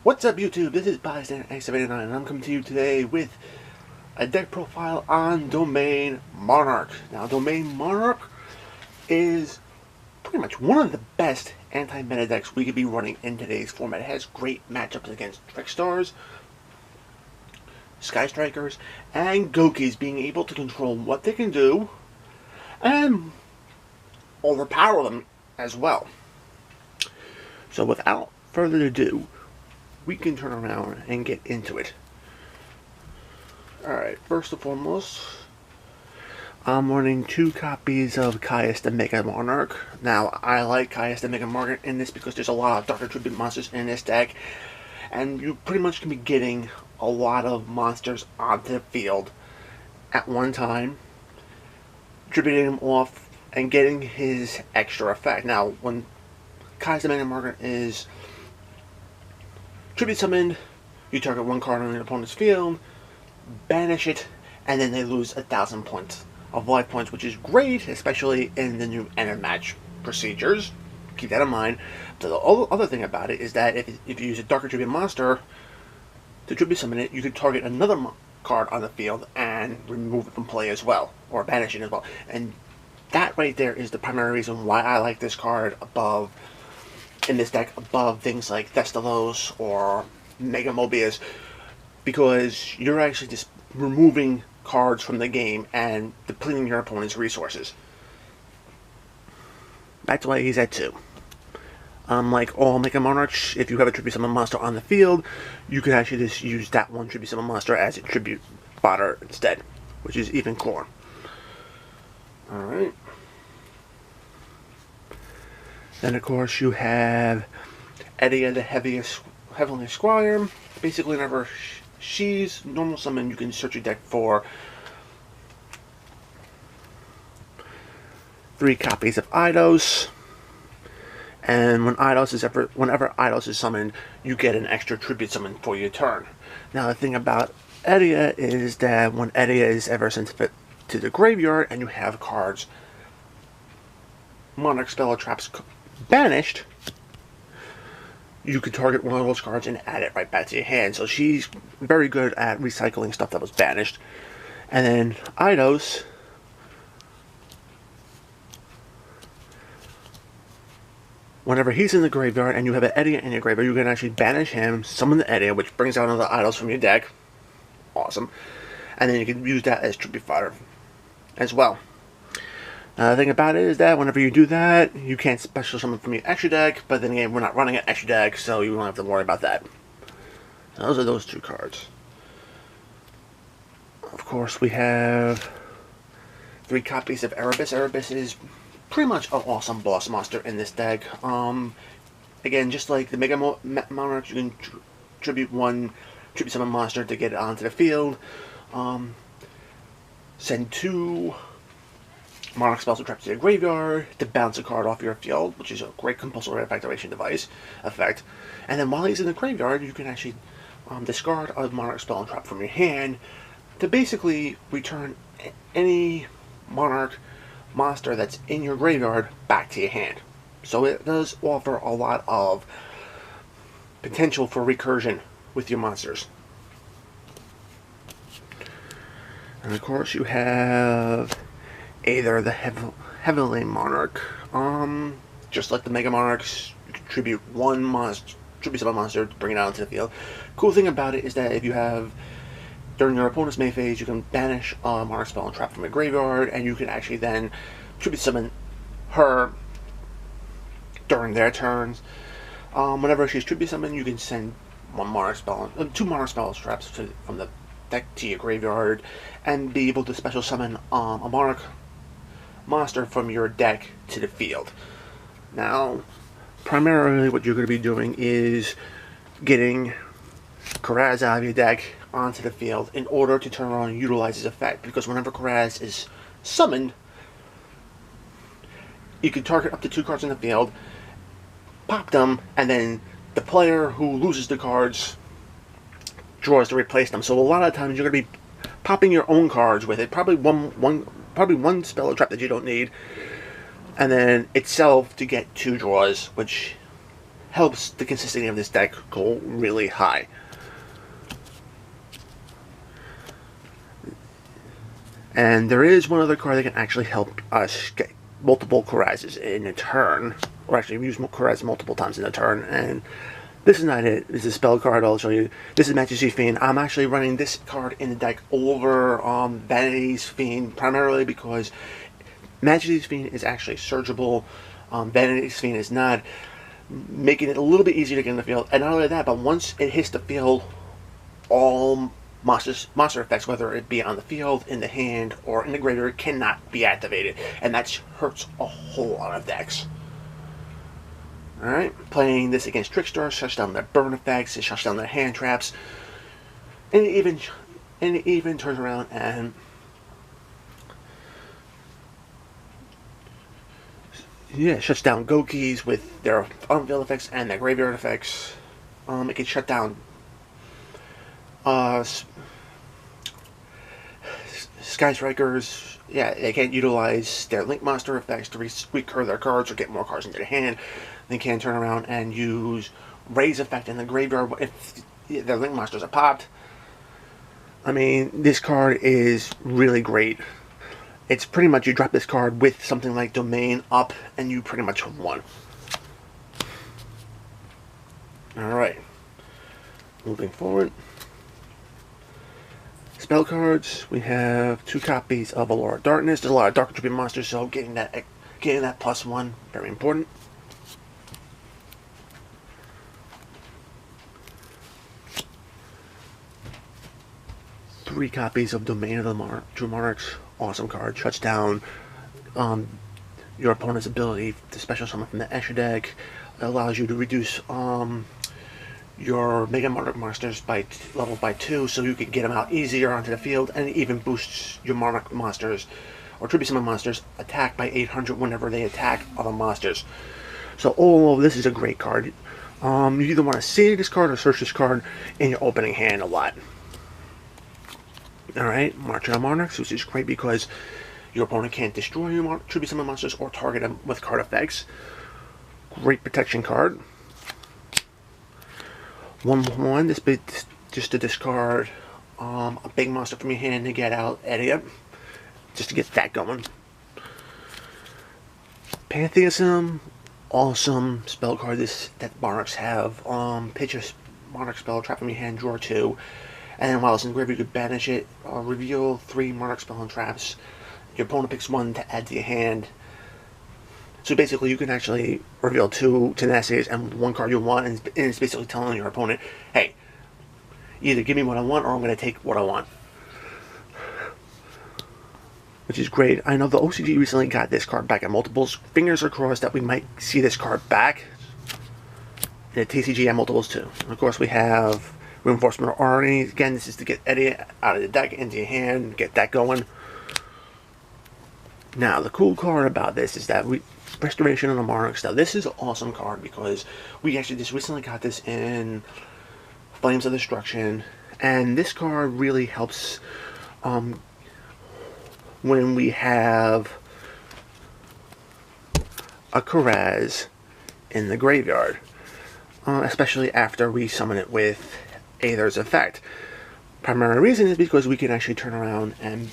What's up, YouTube? This is Bystander89, and I'm coming to you today with a deck profile on Domain Monarch. Now, Domain Monarch is pretty much one of the best anti-meta decks we could be running in today's format. It has great matchups against Trickstars, Sky Strikers, and Goukis, being able to control what they can do and overpower them as well. So without further ado, we can turn around and get into it. Alright, first and foremost, I'm running 2 copies of Caius the Mega Monarch. Now, I like Caius the Mega Monarch in this because there's a lot of Dark Tribute monsters in this deck, and you pretty much can be getting a lot of monsters onto the field at one time, tributing them off, and getting his extra effect. Now, when Caius the Mega Monarch is tribute summoned, you target one card on your opponent's field, banish it, and then they lose 1,000 points of life points, which is great, especially in the new end of match procedures. Keep that in mind. So the other thing about it is that if you use a Darker Tribute monster to tribute summon it, you can target another card on the field and remove it from play as well, or banish it as well. And that right there is the primary reason why I like this card in this deck above things like Thestalos or Mega Mobius, because you're actually just removing cards from the game and depleting your opponent's resources. That's why he's at 2. Like all Mega Monarchs, if you have a Tribute Summon monster on the field, you can actually just use that one Tribute Summon monster as a Tribute fodder instead, which is even cooler. Alright. Then, of course, you have Edia, the Heavenly Squire. Basically, whenever she's normal summon, you can search your deck for 3 copies of Eidos. And when whenever Eidos is summoned, you get an extra tribute summon for your turn. Now, the thing about Edia is that when Edia is ever sent to the graveyard and you have cards, Monarch spell or traps banished, you could target one of those cards and add it right back to your hand. So she's very good at recycling stuff that was banished. And then Eidos, whenever he's in the graveyard and you have an Edia in your graveyard, you can actually banish him, summon the Edia, which brings out another Eidos from your deck. Awesome. And then you can use that as tribute fodder as well. The thing about it is that whenever you do that, you can't special summon from your extra deck, but then again, we're not running an extra deck, so you don't have to worry about that. So those are those 2 cards. Of course, we have 3 copies of Erebus. Erebus is pretty much an awesome boss monster in this deck. Again, just like the Mega Monarch, you can tribute one Tribute Summon monster to get it onto the field. Send 2 Monarch spells or traps to your graveyard to bounce a card off your field, which is a great compulsory activation device effect. And then while he's in the graveyard, you can actually discard a Monarch spell and trap from your hand to basically return any Monarch monster that's in your graveyard back to your hand. So it does offer a lot of potential for recursion with your monsters. And of course, you have either the Heavenly Monarch, just like the Mega Monarchs, you can tribute one tribute summon monster to bring it out into the field. Cool thing about it is that if you have, during your opponent's main phase, you can banish a Monarch spell and trap from your graveyard, and you can actually then tribute summon her during their turns. Whenever she's tribute summoned, you can send 2 Monarch spell traps from the deck to your graveyard, and be able to special summon a Monarch monster from your deck to the field. Now, primarily what you're going to be doing is getting Karaz out of your deck onto the field in order to turn around and utilize his effect, because whenever Karaz is summoned, you can target up to 2 cards in the field, pop them, and then the player who loses the cards draws to replace them. So a lot of times you're going to be popping your own cards with it, probably one spell or trap that you don't need, and then itself to get 2 draws, which helps the consistency of this deck go really high. And there is one other card that can actually help us get multiple Karazes in a turn, or actually use Karaz multiple times in a turn, and this is not it. This is a spell card I'll show you. This is Majesty's Fiend. I'm actually running this card in the deck over Vanity's Fiend, primarily because Majesty's Fiend is actually searchable. Vanity's Fiend is not, making it a little bit easier to get in the field. And not only that, but once it hits the field, all monster effects, whether it be on the field, in the hand, or in the graveyard, cannot be activated. And that hurts a whole lot of decks. Alright, playing this against Trickstar shuts down their burn effects, it shuts down their hand traps, and it even turns around and shuts down Goukis with their unveiled effects and their graveyard effects. It can shut down Sky Strikers. Yeah, they can't utilize their Link Monster effects to recur their cards or get more cards into their hand. They can turn around and use Raise effect in the graveyard if their Link Monsters are popped. I mean, this card is really great. It's pretty much you drop this card with something like Domain up and you pretty much won. Alright. Moving forward. Spell cards. We have 2 copies of Allure of Darkness. There's a lot of dark contributing monsters, so getting that +1, very important. Three copies of Domain of the True Monarchs. Awesome card. Shuts down your opponent's ability to special summon from the Escher deck. It allows you to reduce your Mega Monarch monsters by level by 2, so you can get them out easier onto the field, and it even boosts your Monarch monsters or Tribute Summon monsters attack by 800 whenever they attack other monsters. So all of this is a great card. You either want to save this card or search this card in your opening hand a lot. Alright, March on Monarchs, which is great because your opponent can't destroy your Tribute Summon monsters or target them with card effects. Great protection card. 1/1, this bit just to discard a big monster from your hand to get out Idiot, just to get that going. Pantheism, awesome spell card that Monarchs have. Pitch a Monarch spell, trap from your hand, draw 2, and then while it's in the graveyard you could banish it, reveal 3 Monarch spell and traps. Your opponent picks 1 to add to your hand. So basically you can actually reveal 2 Tenacities and 1 card you want, and it's basically telling your opponent, hey, either give me what I want or I'm going to take what I want. Which is great. I know the OCG recently got this card back at multiples. Fingers are crossed that we might see this card back. And the TCG at multiples too. And of course we have Reinforcement of Army. Again, this is to get Eddie out of the deck into your hand, get that going. Now, the cool card about this is that Restoration of the Monarchs. Now, this is an awesome card because we actually just recently got this in Flames of Destruction, and this card really helps when we have a Karaz in the graveyard, especially after we summon it with Aether's effect. Primary reason is because we can actually turn around and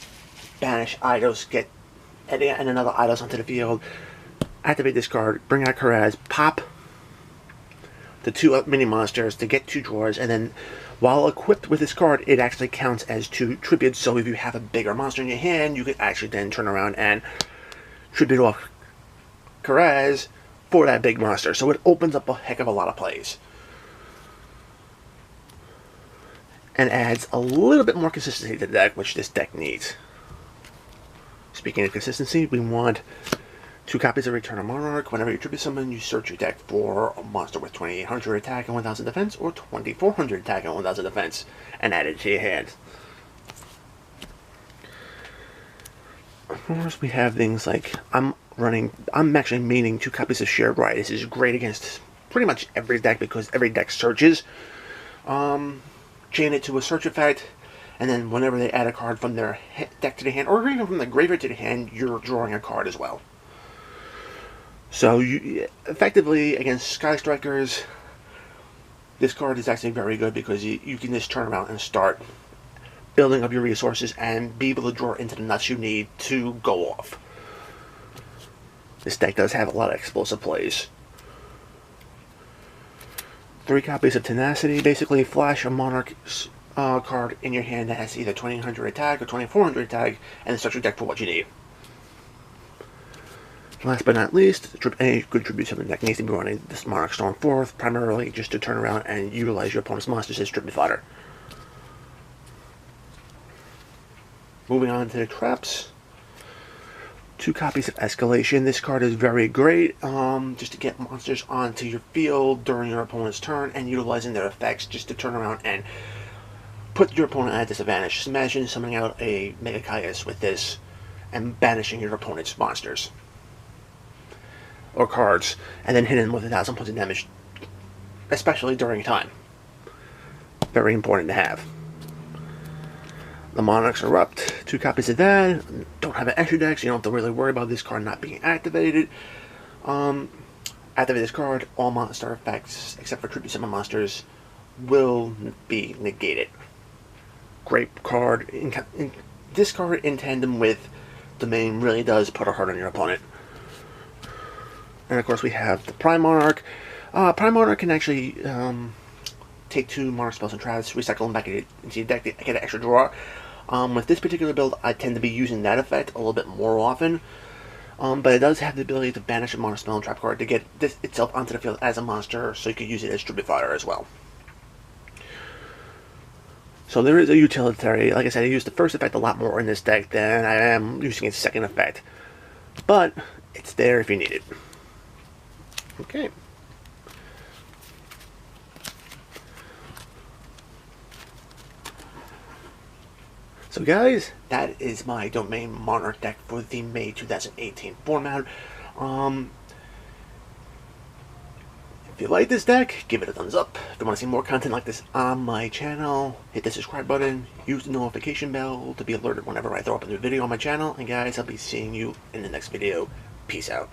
banish Eidos, get Eddie and another Eidos onto the field, activate this card, bring out Karaz, pop the 2 mini monsters to get 2 draws, and then while equipped with this card, it actually counts as 2 tributes. So if you have a bigger monster in your hand, you can actually then turn around and tribute off Karaz for that big monster. So it opens up a heck of a lot of plays. And adds a little bit more consistency to the deck, which this deck needs. Speaking of consistency, we want 2 copies of Return of Monarch. Whenever you tribute summon, you search your deck for a monster with 2800 attack and 1000 defense, or 2400 attack and 1000 defense, and add it to your hand. Of course, we have things like, I'm actually maining 2 copies of Shared Right. This is great against pretty much every deck because every deck searches. Chain it to a search effect, and then whenever they add a card from their deck to the hand, or even from the graveyard to the hand, you're drawing a card as well. So you effectively against Sky Strikers, this card is actually very good because you can just turn around and start building up your resources and be able to draw into the nuts you need to go off. This deck does have a lot of explosive plays. 3 copies of Tenacity. Basically, flash a Monarch card in your hand that has either 2000 attack or 2400 attack, and then start your deck for what you need. Last but not least, any good tribute summon deck needs to be running this Monarch Storm Forth, primarily just to turn around and utilize your opponent's monsters as tribute fodder. Moving on to the traps. 2 copies of Escalation. This card is very great, just to get monsters onto your field during your opponent's turn and utilizing their effects just to turn around and put your opponent at a disadvantage. Just imagine summoning out a Mega Caius with this and banishing your opponent's monsters or cards, and then hitting with 1000 points of damage, especially during time. Very important to have. The Monarch's Erupt, 2 copies of that. Don't have an extra deck, so you don't have to really worry about this card not being activated. Activate this card, all monster effects, except for tribute summon monsters, will be negated. Great card. This card in tandem with Domain really does put a hurt on your opponent. And of course we have the Prime Monarch. Prime Monarch can actually take 2 Monarch spells and traps, recycle them back into your deck to get an extra draw. With this particular build, I tend to be using that effect a little bit more often. But it does have the ability to banish a Monarch spell and trap card to get this itself onto the field as a monster, so you can use it as tribute fodder as well. So there is a utilitarian. Like I said, I use the first effect a lot more in this deck than I am using its second effect. But it's there if you need it. Okay. So guys, that is my Domain Monarch deck for the May 2018 format. If you like this deck, give it a thumbs up. If you want to see more content like this on my channel, hit the subscribe button, use the notification bell to be alerted whenever I throw up a new video on my channel. And guys, I'll be seeing you in the next video. Peace out.